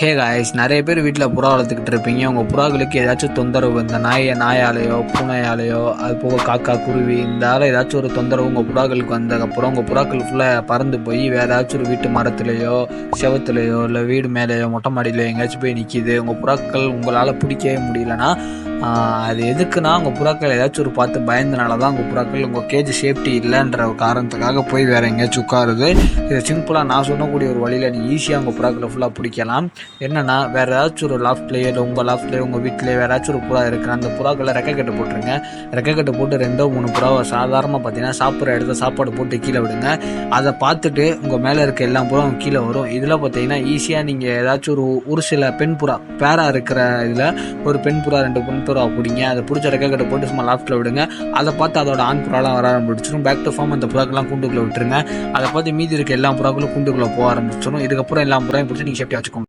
Hey guys, நிறைய பேர் வீட்டில் புறா வளர்த்துக்கிட்டு இருப்பீங்க. உங்கள் புறாக்களுக்கு ஏதாச்சும் தொந்தரவு, இந்த நாயாலேயோ பூனையாலேயோ, அது போக காக்கா குருவி இதால் ஏதாச்சும் ஒரு தொந்தரவு உங்கள் புறாக்களுக்கு வந்ததுக்கப்புறம் உங்கள் புறாக்கள் ஃபுல்லாக பறந்து போய் வேறு ஏதாச்சும் ஒரு வீட்டு மரத்துலேயோ செவத்துலேயோ இல்லை வீடு மேலேயோ மொட்டை மாடியிலையோ எங்கேயாச்சும் போய் நிற்கிது, உங்கள் புறாக்கள் உங்களால் பிடிக்கவே முடியலன்னா அது எதுக்குன்னா உங்கள் புறாக்கள் ஏதாச்சும் ஒரு பார்த்து பயந்தனால தான் உங்கள் புறாக்கள் உங்கள் கேஜ் சேஃப்டி இல்லைன்ற ஒரு காரணத்துக்காக போய் வேறு எங்கேயாச்சும் உட்காருது. இதை சிம்பிளாக நான் சொல்லக்கூடிய ஒரு வழியில் நீ ஈஸியாக உங்கள் புறாக்களை ஃபுல்லாக பிடிக்கலாம். என்னென்னா, வேறு ஏதாச்சும் ஒரு லாஃப்ட்லேயோ இல்லை உங்கள் லாஃப்ட்லேயோ உங்கள் வீட்டிலேயே வேறு ஏதாச்சும் ஒரு புறா இருக்குது, அந்த புறாக்களை ரெக்கை கட்டு போட்டுருங்க. ரெக்கை கட்டு போட்டு 2-3 புறாவை சாதாரணமாக பார்த்தீங்கன்னா சாப்பிட்ற இடத்த சாப்பாடு போட்டு கீழே விடுங்க. அதை பார்த்துட்டு உங்கள் மேலே இருக்க எல்லா புறாவும் கீழே வரும். இதில் பார்த்தீங்கன்னா ஈஸியாக நீங்கள் ஏதாச்சும் ஒரு சில பெண் புறா பேராக இருக்கிற இதில் ஒரு பெண் புறா 2 பெண் புறா பிடிங்க. அதை பிடிச்ச ரெக்கை கட்டை போட்டு சும்மா லாஃப்ட்டில் விடுங்க. அதை பார்த்து அதோட ஆண் புறாலாம் வர ஆரம்பிச்சிடும். பேக் டு ஃபார்ம் அந்த புறாக்கெல்லாம் கூண்டுக்குள்ளே விட்டுருங்க. அதை பார்த்து மீதி இருக்க எல்லா புறாக்களும் கூண்டுக்குள்ளே போக ஆரம்பிச்சிடும். இதுக்கப்புறம் எல்லா புறாவையும் பிடிச்சி நீங்கள் சேஃப்டியாக வச்சுக்கோங்க.